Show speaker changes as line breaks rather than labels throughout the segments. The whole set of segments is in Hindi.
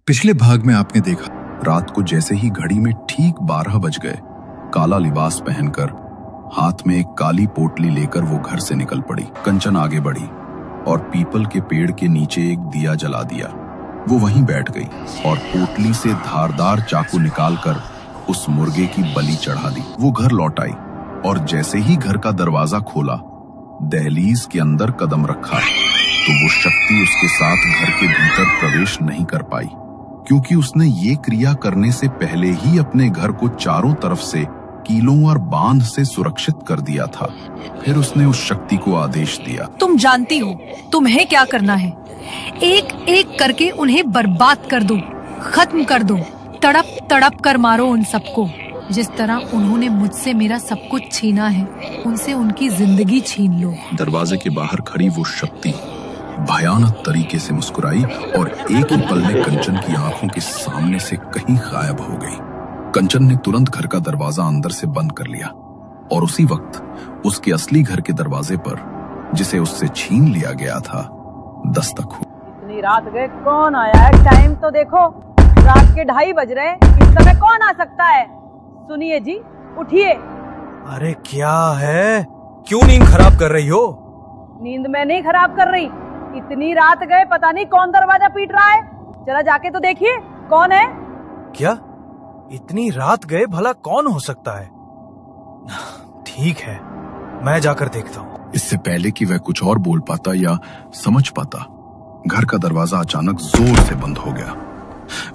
पिछले भाग में आपने देखा, रात को जैसे ही घड़ी में ठीक 12 बज गए, काला लिबास पहनकर हाथ में एक काली पोटली लेकर वो घर से निकल पड़ी। कंचन आगे बढ़ी और पीपल के पेड़ के नीचे एक दिया जला दिया। वो वहीं बैठ गई और पोटली से धारदार चाकू निकालकर उस मुर्गे की बलि चढ़ा दी। वो घर लौट आई और जैसे ही घर का दरवाजा खोला, दहलीज के अंदर कदम रखा तो वो शक्ति उसके साथ घर के भीतर प्रवेश नहीं कर पाई, क्योंकि उसने ये क्रिया करने से पहले ही अपने घर को चारों तरफ से कीलों और बांध से सुरक्षित कर दिया था। फिर उसने उस शक्ति को आदेश दिया,
तुम जानती हो तुम्हें क्या करना है। एक एक करके उन्हें बर्बाद कर दो, खत्म कर दो, तड़प तड़प कर मारो उन सबको। जिस तरह उन्होंने मुझसे मेरा सब कुछ छीना है, उनसे उनकी जिंदगी छीन लो।
दरवाजे के बाहर खड़ी वो शक्ति भयानक तरीके से मुस्कुराई और एक ही पल में कंचन की आंखों के सामने से कहीं गायब हो गई। कंचन ने तुरंत घर का दरवाजा अंदर से बंद कर लिया और उसी वक्त उसके असली घर के दरवाजे पर, जिसे उससे छीन लिया गया था, दस्तक हुई।
इतनी रात गए, कौन आया है? टाइम तो देखो, रात के 2:30 बज रहे। इस समय कौन आ सकता है? सुनिए जी, उठिए।
अरे क्या है, क्यों नींद खराब कर रही हो?
नींद मैं नहीं खराब कर रही। इतनी रात गए, पता नहीं कौन दरवाजा पीट रहा है। जरा जाके तो देखिए कौन है।
क्या इतनी रात गए, भला कौन हो सकता है? ठीक है, मैं जाकर देखता हूँ।
इससे पहले कि वह कुछ और बोल पाता या समझ पाता, घर का दरवाजा अचानक जोर से बंद हो गया।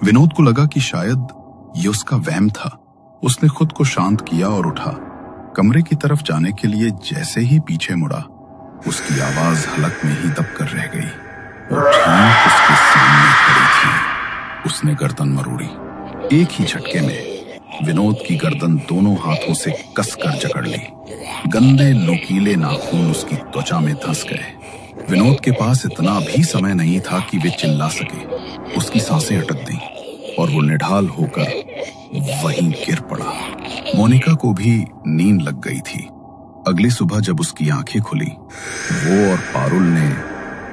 विनोद को लगा कि शायद ये उसका वहम था। उसने खुद को शांत किया और उठा। कमरे की तरफ जाने के लिए जैसे ही पीछे मुड़ा, उसकी आवाज हलक में ही दबकर रह गई। वो ठीक उसके सामने खड़ी थी। उसने गर्दन मरोड़ी। एक ही झटके में विनोद की गर्दन दोनों हाथों से कसकर जकड़ ली। गंदे नुकीले नाखून उसकी त्वचा में धंस गए। विनोद के पास इतना भी समय नहीं था कि वे चिल्ला सके। उसकी सांसें अटक गईं और वो निढाल होकर वहीं गिर पड़ा। मोनिका को भी नींद लग गई थी। अगली सुबह जब उसकी आंखें खुली, वो और पारुल ने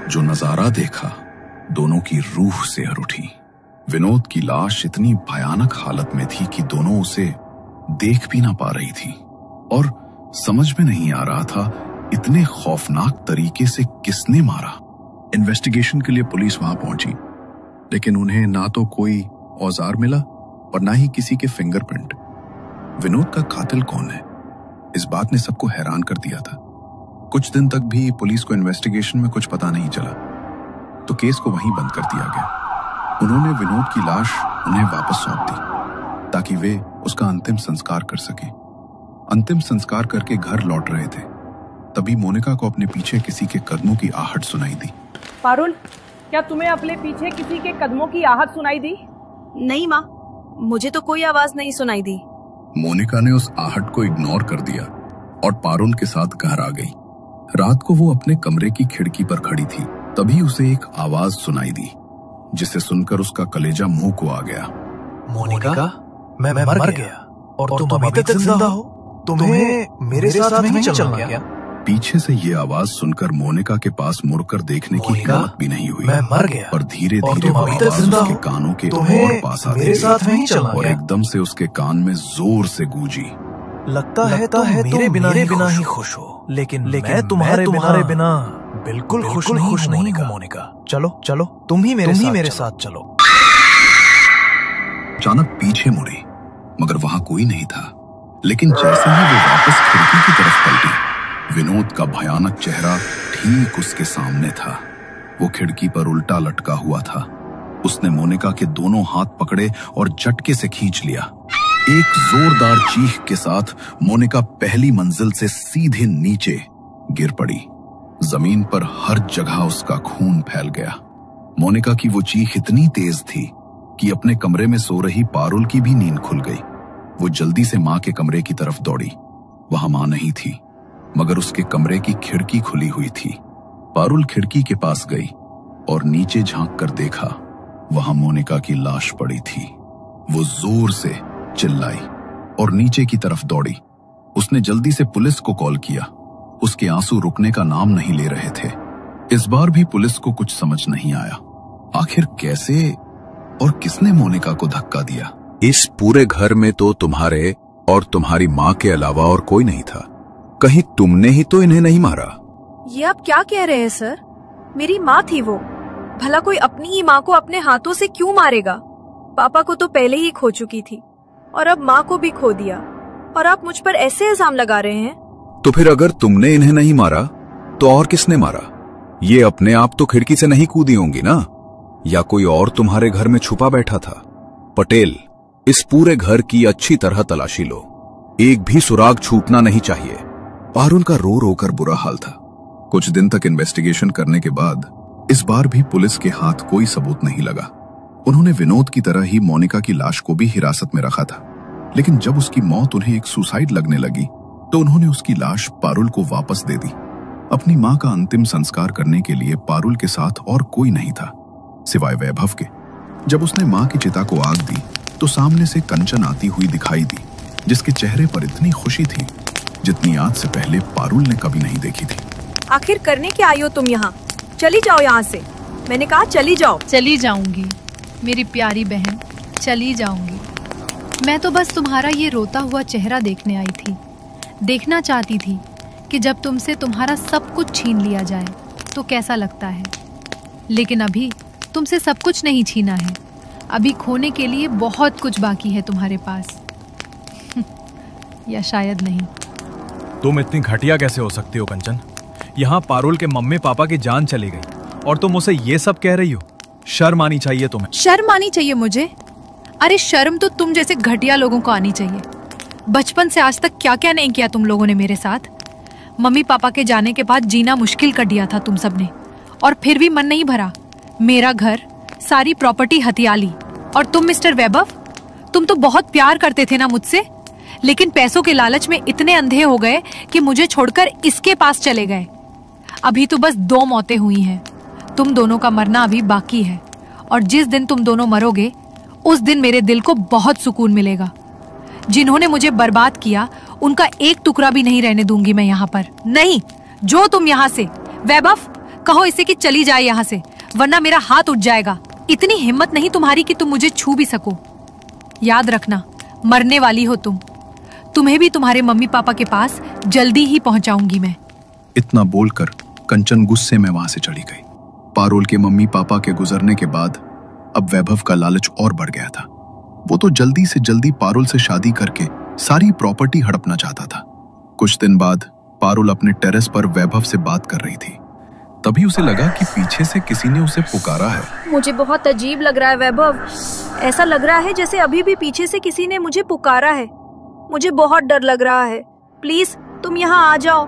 जो नजारा देखा, दोनों की रूह सिहर उठी। विनोद की लाश इतनी भयानक हालत में थी कि दोनों उसे देख भी ना पा रही थी और समझ में नहीं आ रहा था इतने खौफनाक तरीके से किसने मारा। इन्वेस्टिगेशन के लिए पुलिस वहां पहुंची, लेकिन उन्हें ना तो कोई औजार मिला और ना ही किसी के फिंगरप्रिंट। विनोद का कातिल कौन है, इस बात ने सबको हैरान कर दिया था। कुछ दिन तक भी पुलिस को इन्वेस्टिगेशन में कुछ पता नहीं चला, तो केस को वहीं बंद कर दिया गया। उन्होंने विनोद की लाश उन्हें वापस सौंप दी ताकि वे उसका अंतिम संस्कार कर सकें। अंतिम संस्कार करके घर लौट रहे थे, तभी मोनिका को अपने पीछे किसी के कदमों की आहट सुनाई दी।
पारुल, क्या तुम्हें अपने पीछे किसी के कदमों की आहट सुनाई दी?
नहीं माँ, मुझे तो कोई आवाज नहीं सुनाई दी।
मोनिका ने उस आहट को इग्नोर कर दिया और पारुल के साथ घर आ गई। रात को वो अपने कमरे की खिड़की पर खड़ी थी, तभी उसे एक आवाज सुनाई दी, जिसे सुनकर उसका कलेजा मुंह को आ गया।
मोनिका, मैं मर गया और तुम अभी तक जिंदा हो? तुम्हें मेरे साथ नहीं चलना क्या?
पीछे से ये आवाज सुनकर मोनिका के पास मुड़कर देखने की हिम्मत भी नहीं हुई।
मैं मर गया
और धीरे धीरे वो आवाज उसके कानों के और पास आती गई और एकदम से उसके कान में जोर से गूंजी।
लगता है तुम मेरे बिना ही खुश हो, लेकिन मैं तुम्हारे बिना बिल्कुल खुश नहीं हूँ मोनिका। चलो तुम ही मेरे साथ चलो।
अचानक पीछे मुड़ी, मगर वहां कोई नहीं था। लेकिन जैसे ही वो वापस खिड़की की तरफ पलटी, विनोद का भयानक चेहरा ठीक उसके सामने था। वो खिड़की पर उल्टा लटका हुआ था। उसने मोनिका के दोनों हाथ पकड़े और झटके से खींच लिया। एक जोरदार चीख के साथ मोनिका पहली मंजिल से सीधे नीचे गिर पड़ी। जमीन पर हर जगह उसका खून फैल गया। मोनिका की वो चीख इतनी तेज थी कि अपने कमरे में सो रही पारुल की भी नींद खुल गई। वो जल्दी से मां के कमरे की तरफ दौड़ी। वहां मां नहीं थी, मगर उसके कमरे की खिड़की खुली हुई थी। पारुल खिड़की के पास गई और नीचे झांक कर देखा, वहां मोनिका की लाश पड़ी थी। वो जोर से चिल्लाई और नीचे की तरफ दौड़ी। उसने जल्दी से पुलिस को कॉल किया। उसके आंसू रुकने का नाम नहीं ले रहे थे। इस बार भी पुलिस को कुछ समझ नहीं आया। आखिर कैसे और किसने मोनिका को धक्का दिया?
इस पूरे घर में तो तुम्हारे और तुम्हारी माँ के अलावा और कोई नहीं था। कहीं तुमने ही तो इन्हें नहीं मारा?
ये आप क्या कह रहे हैं सर? मेरी माँ थी वो। भला कोई अपनी ही माँ को अपने हाथों से क्यों मारेगा? पापा को तो पहले ही खो चुकी थी और अब माँ को भी खो दिया, और आप मुझ पर ऐसे इल्जाम लगा रहे हैं?
तो फिर अगर तुमने इन्हें नहीं मारा तो और किसने मारा? ये अपने आप तो खिड़की से नहीं कूदी होंगी ना? या कोई और तुम्हारे घर में छुपा बैठा था? पटेल, इस पूरे घर की अच्छी तरह तलाशी लो, एक भी सुराग छूटना नहीं चाहिए।
पारुल का रो रो कर बुरा हाल था। कुछ दिन तक इन्वेस्टिगेशन करने के बाद इस बार भी पुलिस के हाथ कोई सबूत नहीं लगा। उन्होंने विनोद की तरह ही मोनिका की लाश को भी हिरासत में रखा था, लेकिन जब उसकी मौत उन्हें एक सुसाइड लगने लगी तो उन्होंने उसकी लाश पारुल को वापस दे दी। अपनी मां का अंतिम संस्कार करने के लिए पारुल के साथ और कोई नहीं था सिवाय वैभव के। जब उसने मां की चिता को आग दी तो सामने से कंचन आती हुई दिखाई दी, जिसके चेहरे पर इतनी खुशी थी जितनी आज से पहले पारुल ने कभी नहीं देखी थी।
आखिर करने क्या आई हो तुम यहाँ? चली जाओ यहाँ से। मैंने कहा चली जाओ।
चली जाऊंगी मेरी प्यारी बहन, चली जाऊंगी। मैं तो बस तुम्हारा ये रोता हुआ चेहरा देखने आई थी। देखना चाहती थी कि जब तुमसे तुम्हारा सब कुछ छीन लिया जाए तो कैसा लगता है। लेकिन अभी तुमसे सब कुछ नहीं छीना है। अभी खोने के लिए बहुत कुछ बाकी है तुम्हारे पास। या शायद नहीं।
तुम इतनी घटिया कैसे हो सकती हो कंचन? यहाँ पारुल के मम्मी पापा की जान चली गई और तुम उसे ये सब कह रही हो? शर्म आनी चाहिए तुम्हें।
शर्म आनी चाहिए मुझे? अरे शर्म तो तुम जैसे घटिया लोगों को आनी चाहिए। बचपन से आज तक क्या क्या नहीं किया तुम लोगों ने मेरे साथ। मम्मी पापा के जाने के बाद जीना मुश्किल कर दिया था तुम सबने, और फिर भी मन नहीं भरा। मेरा घर, सारी प्रॉपर्टी हथिया ली। और तुम मिस्टर वैभव, तुम तो बहुत प्यार करते थे ना मुझसे, लेकिन पैसों के लालच में इतने अंधे हो गए कि मुझे छोड़कर इसके पास चले गए। अभी तो बस 2 मौतें हुई हैं। तुम दोनों का मरना अभी बाकी है, और जिस दिन तुम दोनों मरोगे उस दिन मेरे दिल को बहुत सुकून मिलेगा। जिन्होंने मुझे बर्बाद किया उनका एक टुकड़ा भी नहीं रहने दूंगी मैं यहाँ पर। नहीं, जो तुम यहाँ से। वैभव, कहो इसे कि चली जाए यहाँ से, वरना मेरा हाथ उठ जाएगा। इतनी हिम्मत नहीं तुम्हारी कि तुम मुझे छू भी सको। याद रखना, मरने वाली हो तुम। तुम्हें भी तुम्हारे मम्मी पापा के पास जल्दी ही पहुंचाऊंगी मैं।
इतना बोलकर कंचन गुस्से में वहां से चली गई। पारुल के मम्मी पापा के गुजरने के बाद अब वैभव का लालच और बढ़ गया था। वो तो जल्दी से जल्दी पारुल से शादी करके सारी प्रॉपर्टी हड़पना चाहता था। कुछ दिन बाद पारुल अपने टेरेस पर वैभव से बात कर रही थी। तभी उसे लगा कि पीछे से किसी ने उसे पुकारा है।
मुझे बहुत अजीब लग रहा है वैभव। ऐसा लग रहा है जैसे अभी भी पीछे से किसी ने मुझे पुकारा है। मुझे बहुत डर लग रहा है। प्लीज तुम यहाँ आ जाओ।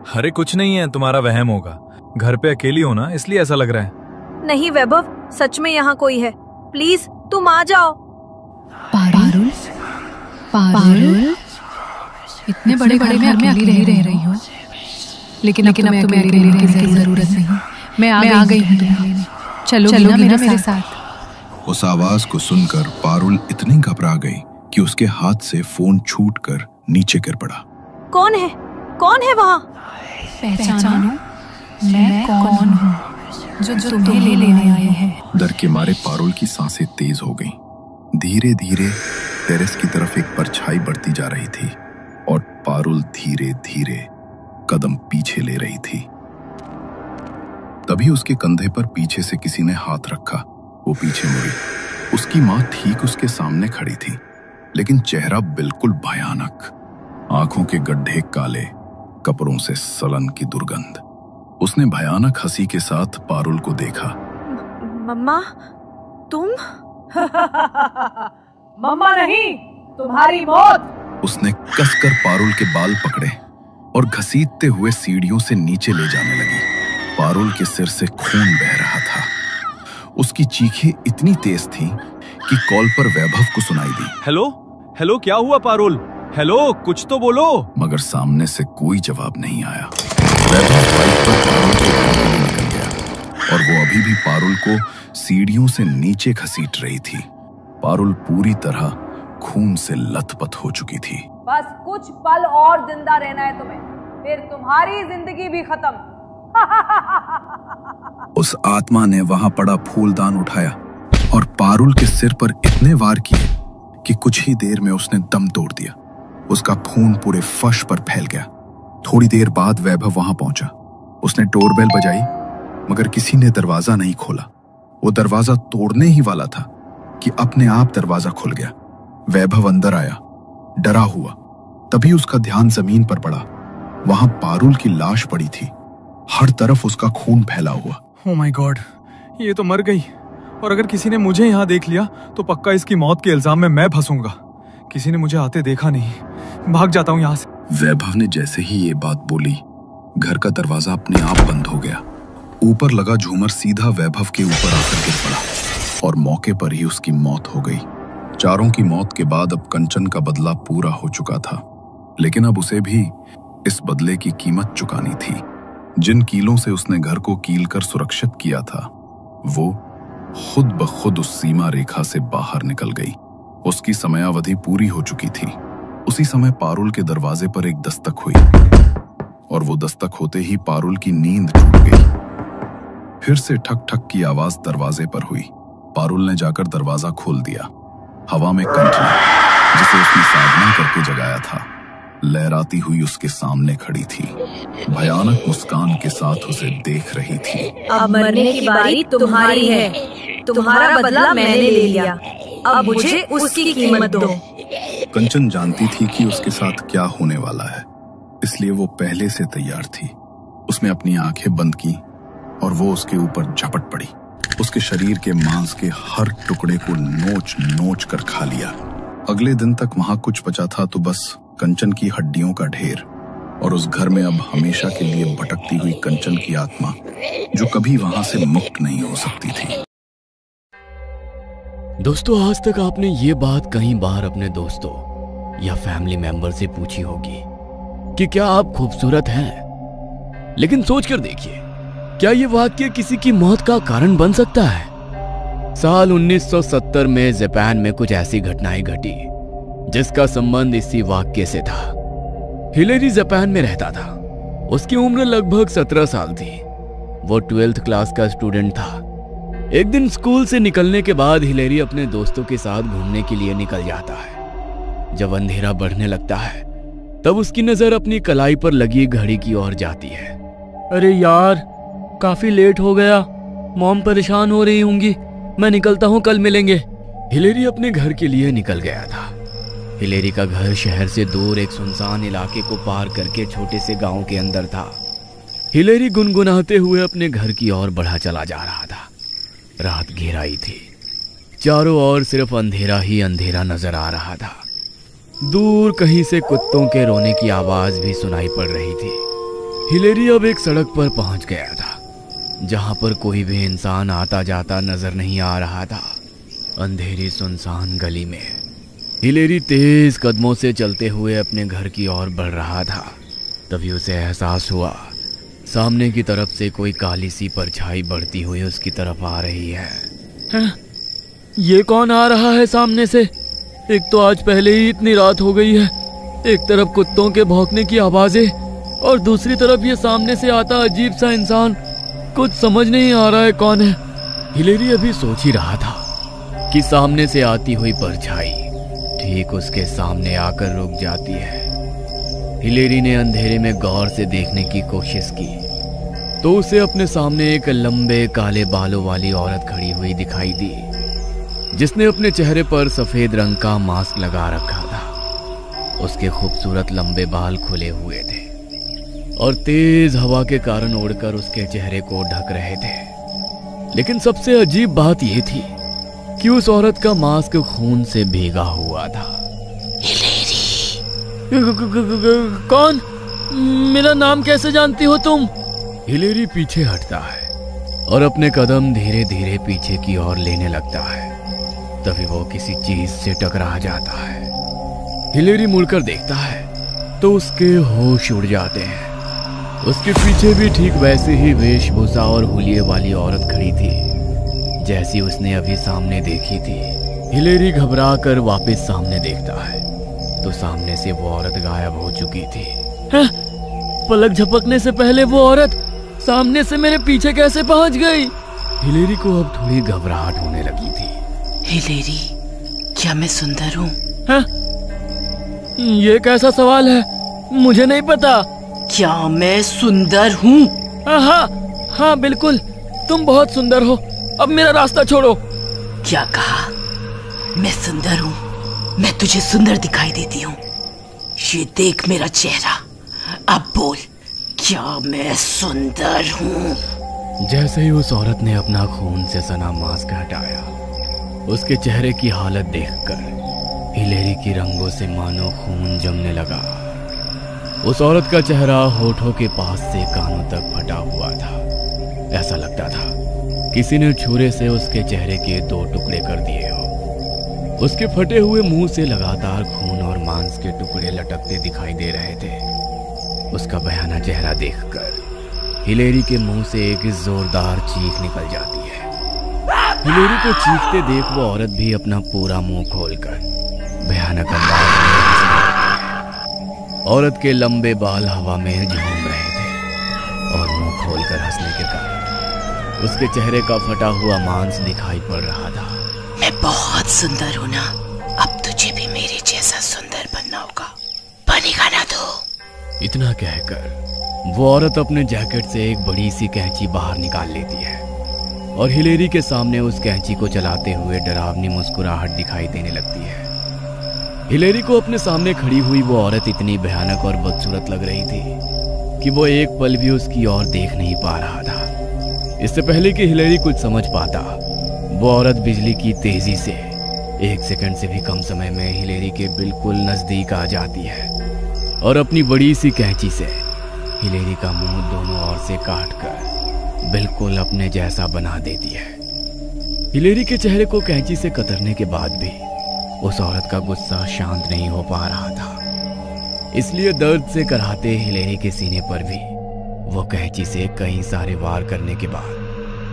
अरे कुछ नहीं है, तुम्हारा वहम होगा। घर पे अकेली हो ना, इसलिए ऐसा लग रहा है।
नहीं वैभव, सच में यहाँ कोई है। प्लीज तुम आ जाओ।
पारुल, पारुल, इतने बड़े घर में अकेली रह रही हूँ, लेकिन अब तुम्हें अकेले रहने की जरूरत नहीं। मैं आ गई हूँ तुम्हें लेने। चलोगी ना मेरे साथ?
उस आवाज को सुनकर पारुल इतनी घबरा गई कि उसके हाथ से फोन छूटकर नीचे गिर पड़ा।
कौन है? कौन है वहाँ?
पहचानो, मैं कौन हूँ जो तुम्हें लेने आए हैं।
डर के मारे पारुल की सांसें तेज हो गईं। धीरे धीरे टेरेस की तरफ एक परछाई बढ़ती जा रही थी और पारुल धीरे धीरे कदम पीछे ले रही थी। तभी उसके कंधे पर पीछे से किसी ने हाथ रखा। वो पीछे मुड़ी। उसकी मां ठीक उसके सामने खड़ी थी, लेकिन चेहरा बिल्कुल भयानक। आंखों के गड्ढे काले, कपड़ों से सलन की दुर्गंध। उसने भयानक हंसी के साथ पारुल को देखा।
मम्मा, तुम?
मम्मा नहीं, तुम्हारी मौत।
उसने कसकर पारुल के बाल पकड़े और घसीटते हुए सीढ़ियों से नीचे ले जाने लगी। पारुल के सिर से खून बह रहा था। उसकी चीखें इतनी तेज थीं कि कॉल पर वैभव को सुनाई दी।
हेलो, हेलो, क्या हुआ पारुल? हेलो, कुछ तो बोलो।
मगर सामने से कोई जवाब नहीं आया। वैभव बाइक पर पारुल के घर के लिए निकल गया और वो अभी भी पारुल को सीढ़ियों से नीचे घसीट रही थी। पारुल पूरी तरह खून से लथपथ हो चुकी थी।
बस कुछ पल और जिंदा रहना है तुम्हें, फिर तुम्हारी जिंदगी भी खत्म।
उस आत्मा ने वहां पड़ा फूलदान उठाया और पारुल के सिर पर इतने वार किए कि कुछ ही देर में उसने दम तोड़ दिया। उसका खून पूरे फर्श पर फैल गया। थोड़ी देर बाद वैभव वहां पहुंचा। उसने डोरबेल बजाई, मगर किसी ने दरवाजा नहीं खोला। वो दरवाजा तोड़ने ही वाला था कि अपने आप दरवाजा खुल गया। वैभव अंदर आया, डरा हुआ। तभी उसका ध्यान जमीन पर पड़ा। वहां पारुल की लाश पड़ी थी, हर तरफ उसका खून फैला हुआ।
ओह माय गॉड, ये तो मर गई। और अगर किसी ने मुझे यहाँ देख लिया तो पक्का इसकी मौत के इल्जाम में मैं फंसूंगा। किसी ने मुझे आते देखा नहीं, भाग जाता हूँ यहाँ से।
वैभव ने जैसे ही ये बात बोली, घर का दरवाजा अपने आप बंद हो गया। ऊपर लगा झूमर सीधा वैभव के ऊपर आकर गिर पड़ा और मौके पर ही उसकी मौत हो गई। चारों की मौत के बाद अब कंचन का बदला पूरा हो चुका था, लेकिन अब उसे भी इस बदले की कीमत चुकानी थी। जिन कीलों से उसने घर को कील कर सुरक्षित किया था, वो खुद ब खुद उस सीमा रेखा से बाहर निकल गई। उसकी समयावधि पूरी हो चुकी थी। उसी समय पारुल के दरवाजे पर एक दस्तक हुई और वो दस्तक होते ही पारुल की नींद टूट गई। फिर से ठक ठक की आवाज दरवाजे पर हुई। पारुल ने जाकर दरवाजा खोल दिया। हवा में कंचन, जिसे उसने साधना करके जगाया था, लहराती हुई उसके सामने खड़ी थी। भयानक मुस्कान के साथ उसे देख रही थी।
अब मरने की बारी तुम्हारी है। तुम्हारा बदला मैंने ले लिया, अब मुझे उसकी कीमत दो।
कंचन जानती थी कि उसके साथ क्या होने वाला है, इसलिए वो पहले से तैयार थी। उसने अपनी आंखें बंद की और वो उसके ऊपर झपट पड़ी। उसके शरीर के मांस के हर टुकड़े को नोच नोच कर खा लिया। अगले दिन तक वहां कुछ बचा था तो बस कंचन की हड्डियों का ढेर, और उस घर में अब हमेशा के लिए भटकती हुई कंचन की आत्मा, जो कभी वहां से मुक्त नहीं हो सकती थी।
दोस्तों, आज तक आपने ये बात कई बार अपने दोस्तों या फैमिली मेंबर से पूछी होगी कि क्या आप खूबसूरत हैं? लेकिन सोच कर देखिए, क्या ये वाक्य किसी की मौत का कारण बन सकता है? साल 1970 में जापान में कुछ ऐसी घटनाएं घटी जिसका संबंध इसी वाक्य से था। हिलेरी जापान में रहता था। उसकी उम्र लगभग 17 साल थी। वो 12th क्लास का स्टूडेंट था। एक दिन स्कूल से निकलने के बाद हिलेरी अपने दोस्तों के साथ घूमने के लिए निकल जाता है। जब अंधेरा बढ़ने लगता है तब उसकी नजर अपनी कलाई पर लगी घड़ी की ओर जाती है।
अरे यार, काफी लेट हो गया। मॉम परेशान हो रही होंगी। मैं निकलता हूँ, कल मिलेंगे।
हिलेरी अपने घर के लिए निकल गया था। हिलेरी का घर शहर से दूर एक सुनसान इलाके को पार करके छोटे से गांव के अंदर था। हिलेरी गुनगुनाते हुए अपने घर की ओर बढ़ा चला जा रहा था। रात घेराई थी। चारों ओर सिर्फ अंधेरा ही अंधेरा नजर आ रहा था। दूर कहीं से कुत्तों के रोने की आवाज भी सुनाई पड़ रही थी। हिलेरी अब एक सड़क पर पहुंच गया था जहां पर कोई भी इंसान आता जाता नजर नहीं आ रहा था। अंधेरी सुनसान गली में हिलेरी तेज कदमों से चलते हुए अपने घर की ओर बढ़ रहा था। तभी उसे एहसास हुआ सामने की तरफ से कोई काली सी परछाई बढ़ती हुई उसकी तरफ आ रही है।
ये कौन आ रहा है सामने से? एक तो आज पहले ही इतनी रात हो गई है। एक तरफ कुत्तों के भौंकने की आवाजें और दूसरी तरफ ये सामने से आता अजीब सा इंसान। कुछ समझ नहीं आ रहा है कौन है।
हिलेरी अभी सोच ही रहा था कि सामने से आती हुई परछाई ठीक उसके सामने आकर रुक जाती है। हिलेरी ने अंधेरे में गौर से देखने की कोशिश की तो उसे अपने सामने एक लंबे काले बालों वाली औरत खड़ी हुई दिखाई दी, जिसने अपने चेहरे पर सफेद रंग का मास्क लगा रखा था। उसके खूबसूरत लंबे बाल खुले हुए थे और तेज हवा के कारण उड़कर उसके चेहरे को ढक रहे थे। लेकिन सबसे अजीब बात यह थी कि उस औरत का मास्क खून से भीगा हुआ था।
कौन? मेरा नाम कैसे जानती हो तुम?
हिलेरी पीछे हटता है और अपने कदम धीरे धीरे पीछे की ओर लेने लगता है। तभी वो किसी चीज से टकरा जाता है। हिलेरी मुड़कर देखता है तो उसके होश उड़ जाते हैं। उसके पीछे भी ठीक वैसे ही वेशभूषा और हुलिये वाली औरत खड़ी थी जैसी उसने अभी सामने देखी थी। हिलेरी घबरा कर वापस सामने देखता है तो सामने से वो औरत गायब हो चुकी थी।
पलक झपकने से पहले वो औरत सामने से मेरे पीछे कैसे पहुंच गई?
हिलेरी को अब थोड़ी घबराहट होने लगी थी।
हिलेरी, क्या मैं सुंदर हूँ?
ये कैसा सवाल है? मुझे नहीं पता।
क्या मैं सुंदर हूँ?
हाँ बिल्कुल, तुम बहुत सुंदर हो। अब मेरा रास्ता छोड़ो।
क्या कहा? मैं सुंदर हूँ? मैं तुझे सुंदर दिखाई देती हूँ? ये देख मेरा चेहरा, अब बोल, क्या मैं सुंदर हूँ?
जैसे ही उस औरत ने अपना खून से सना मास्क हटाया, उसके चेहरे की हालत देखकर हिलेरी की रंगों से मानो खून जमने लगा। उस औरत का चेहरा होठों के पास से कानों तक फटा हुआ था। ऐसा लगता था किसी ने छुरे से उसके चेहरे के 2 टुकड़े कर दिए हो। उसके फटे हुए मुंह से लगातार खून और मांस के टुकड़े लटकते दिखाई दे रहे थे। उसका भयानक चेहरा देखकर हिलेरी के मुंह से एक जोरदार चीख निकल जाती है। हिलेरी को चीखते देख वो औरत भी अपना पूरा मुंह खोलकर भयानक अंदाज में हंसने लगती है। औरत के लंबे बाल हवा में झूम रहे थे और मुंह खोलकर हंसने के कारण उसके चेहरे का फटा हुआ मांस दिखाई पड़ रहा था।
मैं बहुत सुंदर हूँ ना, अब तुझे भी मेरे जैसा सुंदर बनना होगा, बनेगा ना तो?
इतना कहकर वो औरत अपने जैकेट से एक बड़ी सी कैंची बाहर निकाल लेती है और हिलेरी के सामने उस कैंची को चलाते हुए डरावनी मुस्कुराहट दिखाई देने लगती है। हिलेरी को अपने सामने खड़ी हुई वो औरत इतनी भयानक और बदसूरत लग रही थी कि वो एक पल भी उसकी ओर देख नहीं पा रहा था। इससे पहले कि हिलेरी कुछ समझ पाता, वो औरत बिजली की तेजी से 1 सेकंड से भी कम समय में हिलेरी के बिल्कुल नजदीक आ जाती है और अपनी बड़ी सी कैंची से हिलेरी का मुंह दोनों ओर से काटकर बिल्कुल अपने जैसा बना देती है। हिलेरी के चेहरे को कैंची से कतरने के बाद भी उस औरत का गुस्सा शांत नहीं हो पा रहा था। इसलिए दर्द से कराहते हिलेरी के सीने पर भी वो कैंची से कई सारे वार करने के बाद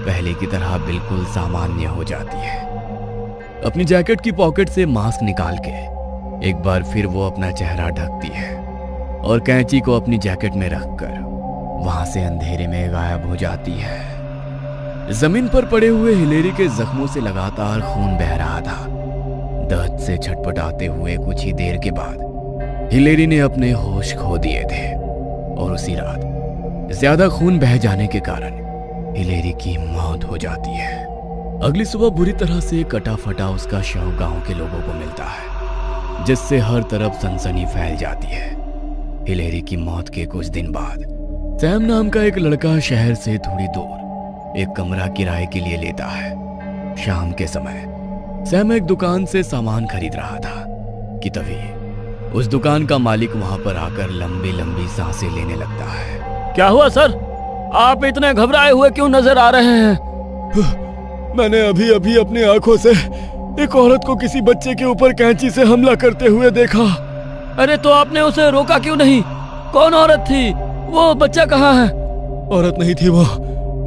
पहले की तरह बिल्कुल सामान्य हो जाती है। अपनी जैकेट की पॉकेट से मास्क निकाल के एक बार फिर वो अपना चेहरा ढकती है और कैंची को अपनी जैकेट में रखकर वहां से अंधेरे में गायब हो जाती है। जमीन पर पड़े हुए हिलेरी के जख्मों से लगातार खून बह रहा था। दर्द से छटपटाते हुए कुछ ही देर के बाद हिलेरी ने अपने होश खो दिए थे और उसी रात ज्यादा खून बह जाने के कारण हिलेरी की मौत हो जाती है। अगली सुबह बुरी तरह से कटा फटा उसका शव गांव के लोगों को मिलता है, जिससे हर तरफ सनसनी फैल जाती है। हिलेरी की मौत के कुछ दिन बाद सैम नाम का एक लड़का शहर से थोड़ी दूर एक कमरा किराए के लिए लेता है। शाम के समय सैम एक दुकान से सामान खरीद रहा था कि तभी उस दुकान का मालिक वहां पर आकर लंबी लंबी सांसें लेने लगता है।
क्या हुआ सर? आप इतने घबराए हुए क्यों नजर आ रहे हैं?
मैंने अभी अभी अपनी आंखों से एक औरत को किसी बच्चे के ऊपर कैंची से हमला करते हुए देखा।
अरे तो आपने उसे रोका क्यों नहीं? कौन औरत थी? वो बच्चा कहाँ है?
औरत नहीं थी वो,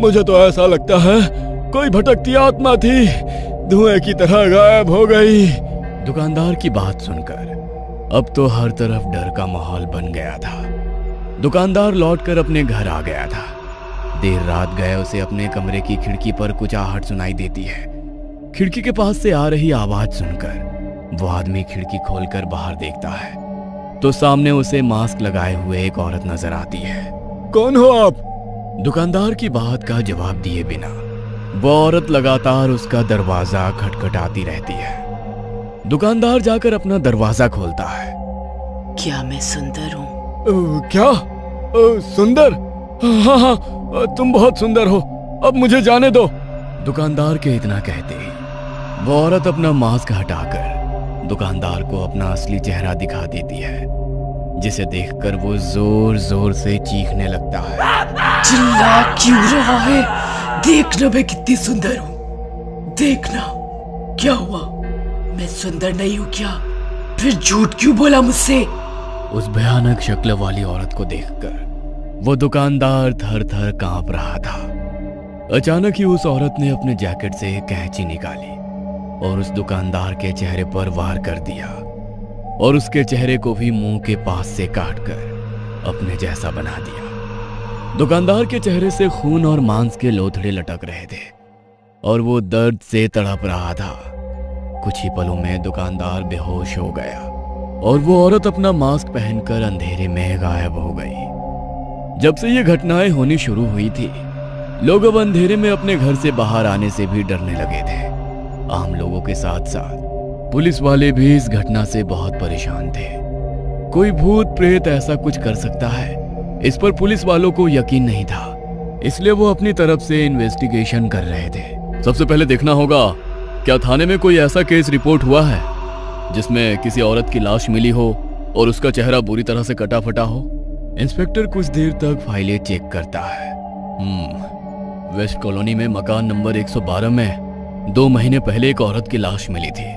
मुझे तो ऐसा लगता है कोई भटकती आत्मा थी, धुएं की तरह गायब हो गई।
दुकानदार की बात सुनकर अब तो हर तरफ डर का माहौल बन गया था। दुकानदार लौटकर अपने घर आ गया था। देर रात गए उसे अपने कमरे की खिड़की पर कुछ आहट सुनाई देती है। खिड़की के पास से आ रही आवाज सुनकर वो आदमी खिड़की खोलकर बाहर देखता है तो सामने उसे मास्क लगाए हुए एक औरत नजर आती है।
कौन हो आप?
दुकानदार की बात का जवाब दिए बिना वो औरत लगातार उसका दरवाजा खटखटाती रहती है। दुकानदार जाकर अपना दरवाजा खोलता है।
क्या मैं सुंदर हूँ?
क्या? सुंदर? हाँ, तुम बहुत सुंदर हो, अब मुझे जाने दो।
दुकानदार के इतना कहते ही वो औरत अपना मास्क हटाकर दुकानदार को अपना असली चेहरा दिखा देती है, जिसे देखकर वो जोर जोर से चीखने लगता है।
चिल्ला क्यों रहा है? देखना मैं कितनी सुंदर हूँ, देखना। क्या हुआ, मैं सुंदर नहीं हूँ क्या? फिर झूठ क्यों बोला मुझसे?
उस भयानक शक्ल वाली औरत को देखकर वो दुकानदार थर थर कांप रहा था। अचानक ही उस औरत ने अपने जैकेट से एक कैंची निकाली और उस दुकानदार के चेहरे पर वार कर दिया और उसके चेहरे को भी मुंह के पास से काटकर अपने जैसा बना दिया। दुकानदार के चेहरे से खून और मांस के लोथड़े लटक रहे थे और वो दर्द से तड़प रहा था। कुछ ही पलों में दुकानदार बेहोश हो गया और वो औरत अपना मास्क पहनकर अंधेरे में गायब हो गई। जब से ये घटनाएं होनी शुरू हुई थी, लोग अब अंधेरे में अपने घर से बाहर आने से भी डरने लगे थे। आम लोगों के साथ साथ पुलिस वाले भी इस घटना से बहुत परेशान थे। कोई भूत प्रेत ऐसा कुछ कर सकता है, इस पर पुलिस वालों को यकीन नहीं था, इसलिए वो अपनी तरफ से इन्वेस्टिगेशन कर रहे थे। सबसे पहले देखना होगा क्या थाने में कोई ऐसा केस रिपोर्ट हुआ है जिसमें किसी औरत की लाश मिली हो और उसका चेहरा बुरी तरह से कटा फटा हो। इंस्पेक्टर कुछ देर तक फाइलें चेक करता है। वेस्ट कॉलोनी में मकान नंबर 112 में 2 महीने पहले एक औरत की लाश मिली थी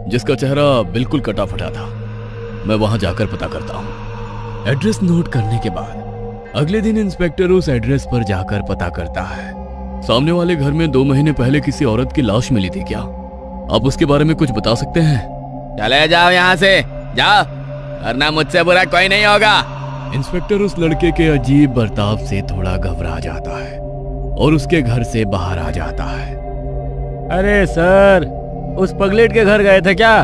जिसका चेहरा बिल्कुल कटा फटा था। मैं वहां जाकर पता करता हूँ। एड्रेस नोट करने के बाद अगले दिन इंस्पेक्टर उस एड्रेस पर जाकर पता करता है। सामने वाले घर में 2 महीने पहले किसी औरत की लाश मिली थी क्या? आप उसके बारे में कुछ बता सकते हैं?
चले जाओ यहाँ से, जाओ, वरना मुझसे बुरा कोई नहीं होगा।
इंस्पेक्टर उस लड़के के अजीब बर्ताव से थोड़ा घबरा जाता है और उसके घर से बाहर आ जाता है।
अरे सर, उस पगलेट के घर गए थे क्या?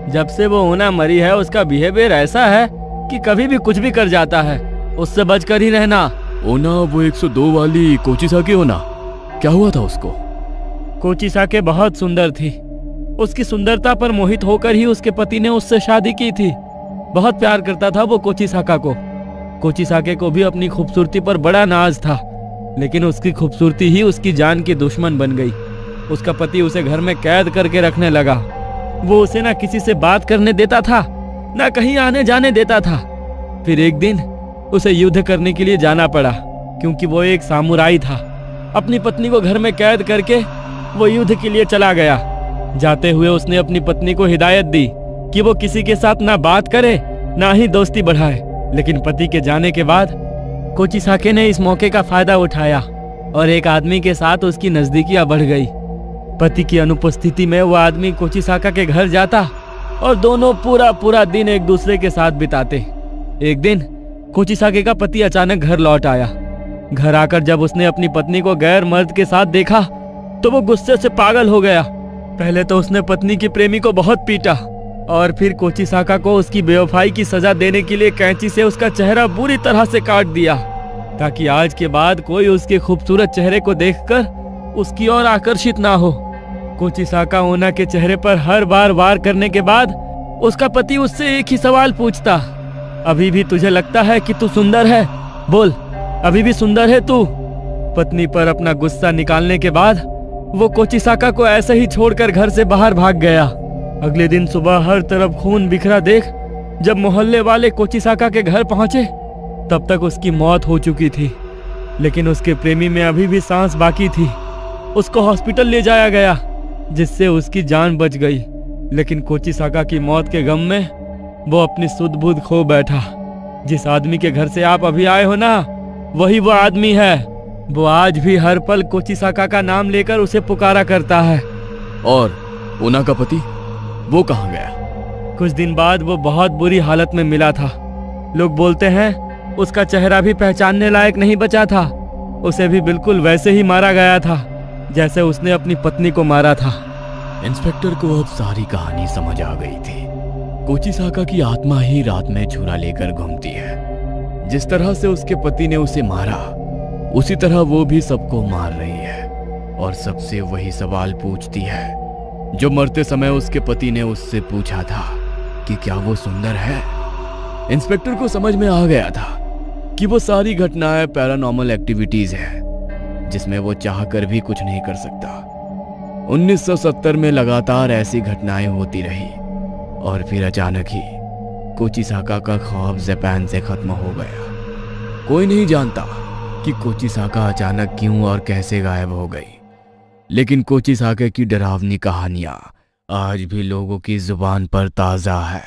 जब से वो ओना मरी है उसका बिहेवियर ऐसा है कि कभी भी कुछ भी कर जाता है, उससे बचकर ही रहना।
ओना वो 102 वाली कोचिसाके ओना, क्या हुआ था उसको?
कोचिसाके बहुत सुंदर थी। उसकी सुंदरता पर मोहित होकर ही उसके पति ने उससे शादी की थी। बहुत प्यार करता था वो कोचिसाका को। कोचिसाके को भी अपनी खूबसूरती पर बड़ा नाज था, लेकिन उसकी खूबसूरती ही उसकी जान की दुश्मन बन गई। उसका पति उसे घर में कैद करके रखने लगा। वो उसे ना किसी से बात करने देता था, ना कहीं आने जाने देता था। फिर एक दिन उसे युद्ध करने के लिए जाना पड़ा, क्योंकि वो एक सामुराई था। अपनी पत्नी को घर में कैद करके वो युद्ध के लिए चला गया। जाते हुए उसने अपनी पत्नी को हिदायत दी कि वो किसी के साथ ना बात करे, ना ही दोस्ती बढ़ाए। लेकिन पति के जाने के बाद कोचिसाके ने इस मौके का फायदा उठाया और एक आदमी के साथ उसकी नजदीकियां बढ़ गई। पति की अनुपस्थिति में वो आदमी कोचिसाका के घर जाता और दोनों पूरा दिन एक दूसरे के साथ बिताते। एक दिन कोचिसाके का पति अचानक घर लौट आया। घर आकर जब उसने अपनी पत्नी को गैर मर्द के साथ देखा तो वो गुस्से से पागल हो गया। पहले तो उसने पत्नी की प्रेमी को बहुत पीटा और फिर कोचिसाका को उसकी बेवफाई की सजा देने के लिए कैंची से उसका चेहरा बुरी तरह से काट दिया, ताकि आज के बाद कोई उसके खूबसूरत चेहरे को देखकर उसकी ओर आकर्षित ना हो। कोचिसाका ओना के चेहरे पर हर बार वार करने के बाद उसका पति उससे एक ही सवाल पूछता, अभी भी तुझे लगता है कि तू सुंदर है? बोल, अभी भी सुंदर है तू? पत्नी पर अपना गुस्सा निकालने के बाद वो कोचिसाका को ऐसे ही छोड़कर घर से बाहर भाग गया। अगले दिन सुबह हर तरफ खून बिखरा देख जब मोहल्ले वाले कोचिसाका के घर पहुंचे, तब तक उसकी मौत हो चुकी थी। लेकिन उसके प्रेमी में अभी भी सांस बाकी थी। उसको हॉस्पिटल ले जाया गया, जिससे उसकी जान बच गई। लेकिन कोचिसाका की मौत के गम में वो अपनी सुध बुध खो बैठा। जिस आदमी के घर से आप अभी आए हो ना, वही वो आदमी है। वो आज भी हर पल कोचिसाका का नाम लेकर उसे पुकारा करता है।
और ओना का पति, वो कहाँ गया?
कुछ दिन बाद वो बहुत बुरी हालत में मिला था। लोग बोलते हैं उसका चेहरा भी पहचानने लायक नहीं बचा था। उसे भी बिल्कुल वैसे ही मारा गया था जैसे उसने अपनी पत्नी को मारा था।
इंस्पेक्टर को अब सारी कहानी समझ आ गई थी। कोचिसाका की आत्मा ही रात में छुरा लेकर घूमती है। जिस तरह से उसके पति ने उसे मारा, उसी तरह वो भी सबको मार रही है और सबसे वही सवाल पूछती है जो मरते समय उसके पति ने उससे पूछा था कि क्या वो सुंदर है। इंस्पेक्टर को समझ में आ गया था कि वो सारी घटनाएं पैरानॉर्मल एक्टिविटीज है, जिसमें वो चाहकर भी कुछ नहीं कर सकता। 1970 में लगातार ऐसी घटनाएं होती रही और फिर अचानक ही कोचिसाका का ख्वाब जापान से खत्म हो गया। कोई नहीं जानता कि कोचिसाका अचानक क्यों और कैसे गायब हो गई, लेकिन कोचिसाका की डरावनी कहानियां आज भी लोगों की जुबान पर ताजा है।